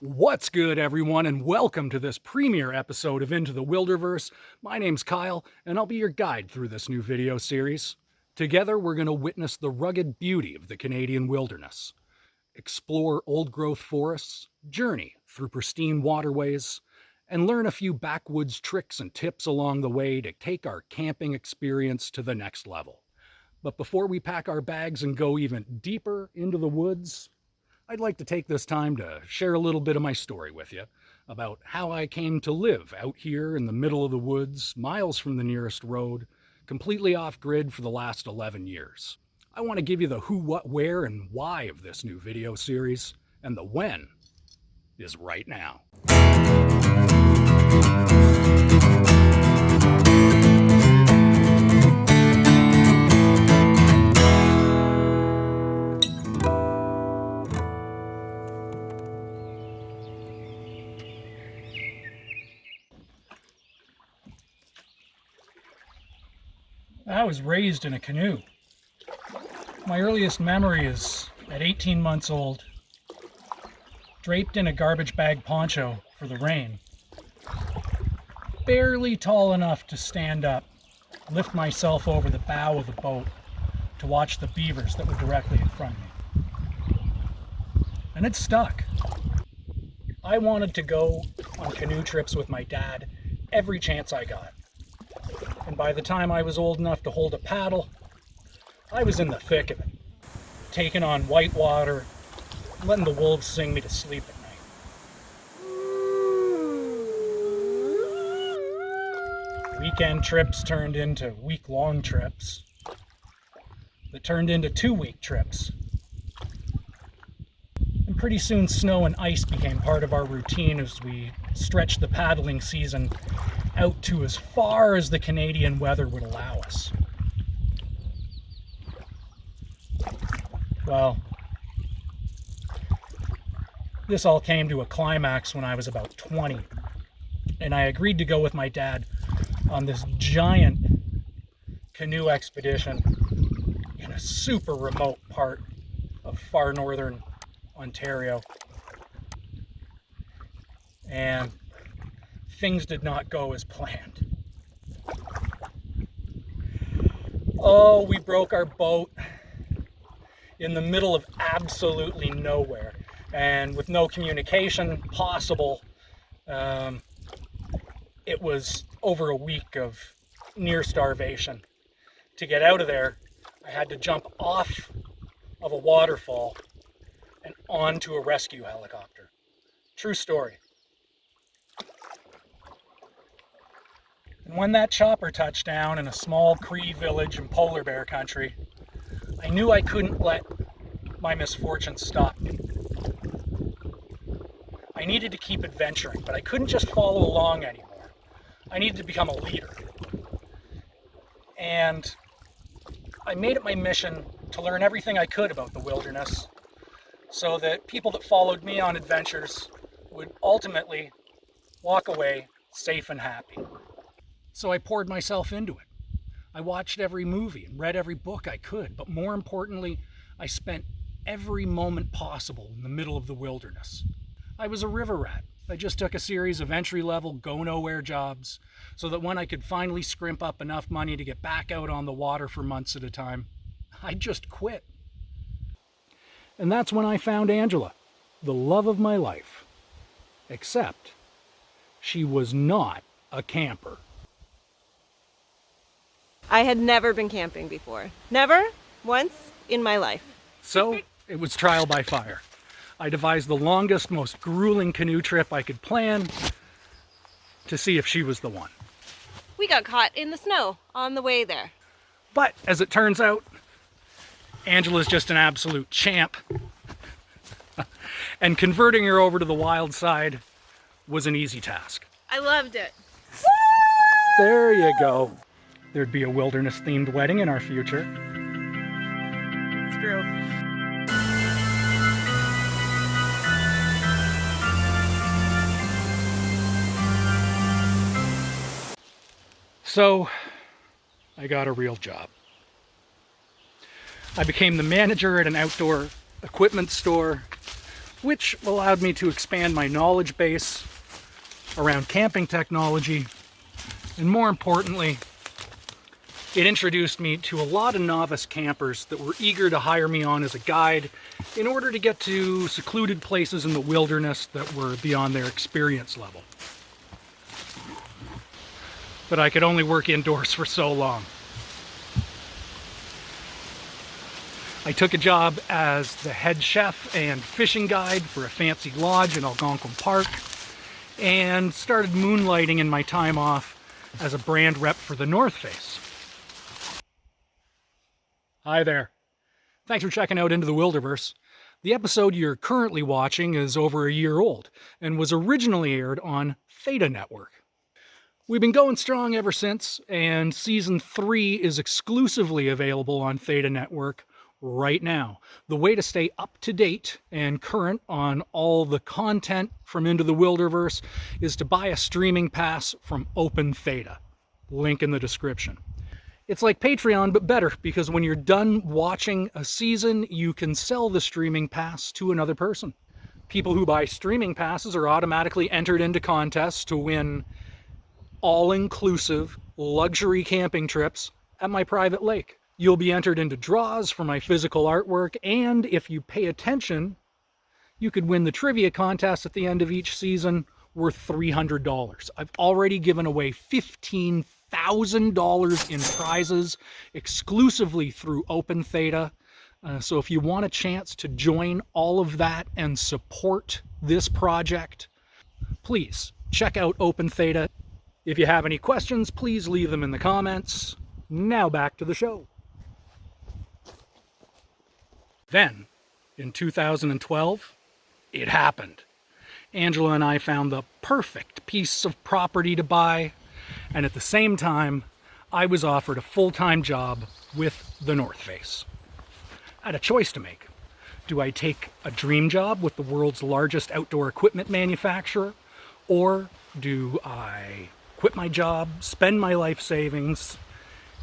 What's good, everyone, and welcome to this premiere episode of Into the Wilderverse. My name's Kyle, and I'll be your guide through this new video series. Together, we're going to witness the rugged beauty of the Canadian wilderness, explore old-growth forests, journey through pristine waterways, and learn a few backwoods tricks and tips along the way to take our camping experience to the next level. But before we pack our bags and go even deeper into the woods, I'd like to take this time to share a little bit of my story with you about how I came to live out here in the middle of the woods, miles from the nearest road, completely off-grid for the last 11 years. I want to give you the who, what, where, and why of this new video series, and the when is right now. I was raised in a canoe. My earliest memory is at 18 months old, draped in a garbage bag poncho for the rain, barely tall enough to stand up, lift myself over the bow of the boat to watch the beavers that were directly in front of me. And it stuck. I wanted to go on canoe trips with my dad every chance I got. And by the time I was old enough to hold a paddle, I was in the thick of it, taking on whitewater, letting the wolves sing me to sleep at night. Weekend trips turned into week-long trips that turned into 2-week trips. And pretty soon snow and ice became part of our routine as we stretched the paddling season out to as far as the Canadian weather would allow us. Well, this all came to a climax when I was about 20, and I agreed to go with my dad on this giant canoe expedition in a super remote part of far northern Ontario. And things did not go as planned. Oh, we broke our boat in the middle of absolutely nowhere, and with no communication possible. It was over a week of near starvation. To get out of there, I had to jump off of a waterfall and onto a rescue helicopter. True story. And when that chopper touched down in a small Cree village in polar bear country, I knew I couldn't let my misfortune stop me. I needed to keep adventuring, but I couldn't just follow along anymore. I needed to become a leader. And I made it my mission to learn everything I could about the wilderness so that people that followed me on adventures would ultimately walk away safe and happy. So I poured myself into it. I watched every movie and read every book I could, but more importantly, I spent every moment possible in the middle of the wilderness. I was a river rat. I just took a series of entry-level, go-nowhere jobs so that when I could finally scrimp up enough money to get back out on the water for months at a time, I'd just quit. And that's when I found Angela, the love of my life. Except, she was not a camper. I had never been camping before. Never once in my life. So it was trial by fire. I devised the longest, most grueling canoe trip I could plan to see if she was the one. We got caught in the snow on the way there. But as it turns out, Angela's just an absolute champ. And converting her over to the wild side was an easy task. I loved it. There you go. There'd be a wilderness-themed wedding in our future. It's true. So, I got a real job. I became the manager at an outdoor equipment store which allowed me to expand my knowledge base around camping technology, and more importantly, it introduced me to a lot of novice campers that were eager to hire me on as a guide in order to get to secluded places in the wilderness that were beyond their experience level. But I could only work indoors for so long. I took a job as the head chef and fishing guide for a fancy lodge in Algonquin Park, and started moonlighting in my time off as a brand rep for the North Face. Hi there. Thanks for checking out Into the Wilderverse. The episode you're currently watching is over a year old and was originally aired on Theta Network. We've been going strong ever since, and Season 3 is exclusively available on Theta Network right now. The way to stay up to date and current on all the content from Into the Wilderverse is to buy a streaming pass from Open Theta. Link in the description. It's like Patreon, but better, because when you're done watching a season, you can sell the streaming pass to another person. People who buy streaming passes are automatically entered into contests to win all-inclusive luxury camping trips at my private lake. You'll be entered into draws for my physical artwork, and if you pay attention, you could win the trivia contest at the end of each season worth $300. I've already given away $15,000 in prizes exclusively through Open Theta. So if you want a chance to join all of that and support this project, please check out Open Theta. If you have any questions, please leave them in the comments. Now back to the show. Then, in 2012, it happened. Angela and I found the perfect piece of property to buy, and at the same time, I was offered a full-time job with the North Face. I had a choice to make. Do I take a dream job with the world's largest outdoor equipment manufacturer, or do I quit my job, spend my life savings,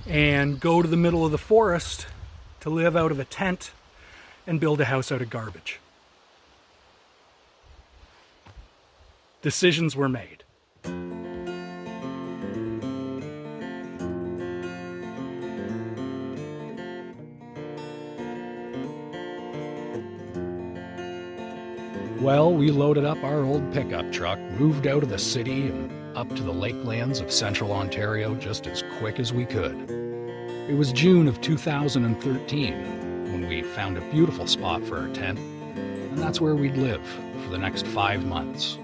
and go to the middle of the forest to live out of a tent and build a house out of garbage? Decisions were made. Well, we loaded up our old pickup truck, moved out of the city and up to the lakelands of central Ontario just as quick as we could. It was June of 2013 when we found a beautiful spot for our tent, and that's where we'd live for the next 5 months.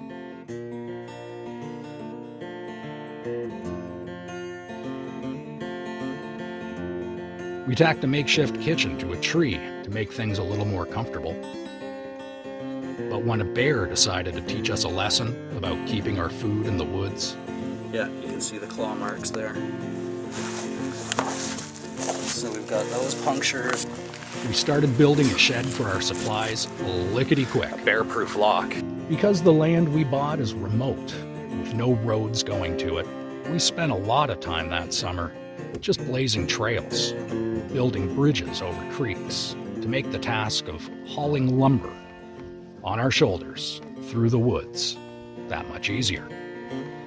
We tacked a makeshift kitchen to a tree to make things a little more comfortable. But when a bear decided to teach us a lesson about keeping our food in the woods. Yeah, you can see the claw marks there. So we've got those punctures. We started building a shed for our supplies lickety-quick. A bear-proof lock. Because the land we bought is remote, with no roads going to it, we spent a lot of time that summer just blazing trails, building bridges over creeks to make the task of hauling lumber on our shoulders through the woods that much easier.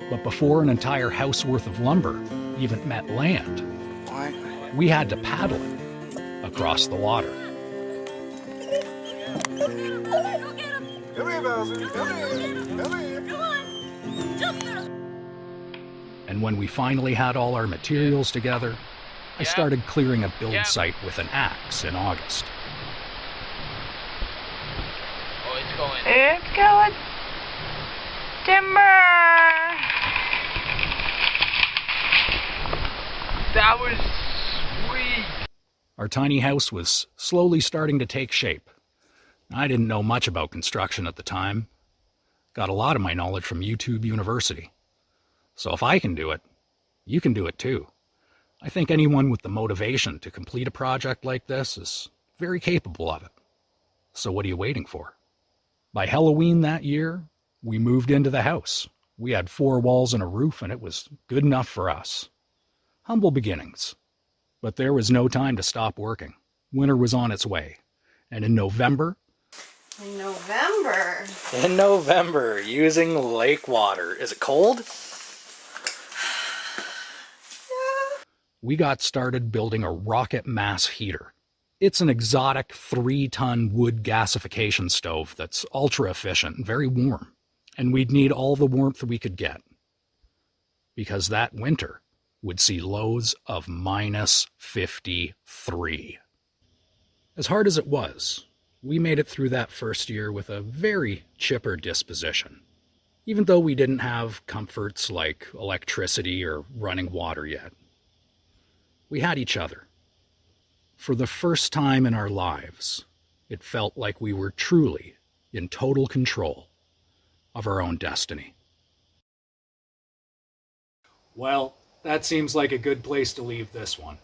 But before an entire house worth of lumber even met land, we had to paddle it across the water. And when we finally had all our materials together, I started clearing a build site with an axe in August. Oh, it's going. It's going. Timber! That was sweet. Our tiny house was slowly starting to take shape. I didn't know much about construction at the time. Got a lot of my knowledge from YouTube University. So if I can do it, you can do it too. I think anyone with the motivation to complete a project like this is very capable of it. So what are you waiting for? By Halloween that year, we moved into the house. We had 4 walls and a roof, and it was good enough for us. Humble beginnings. But there was no time to stop working. Winter was on its way. And in November, In November. In November, using lake water. Is it cold? We got started building a rocket mass heater. It's an exotic 3-ton wood gasification stove that's ultra efficient and very warm. And we'd need all the warmth we could get. Because that winter would see lows of minus 53. As hard as it was, we made it through that first year with a very chipper disposition, even though we didn't have comforts like electricity or running water yet. We had each other. For the first time in our lives, it felt like we were truly in total control of our own destiny. Well, that seems like a good place to leave this one.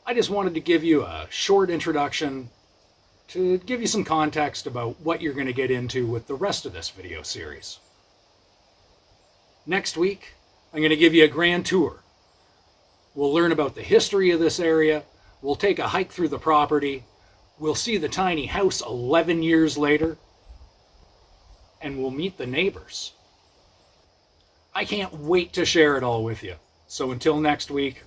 I just wanted to give you a short introduction to give you some context about what you're going to get into with the rest of this video series. Next week, I'm going to give you a grand tour. We'll learn about the history of this area, we'll take a hike through the property, we'll see the tiny house 11 years later, and we'll meet the neighbors. I can't wait to share it all with you. So until next week,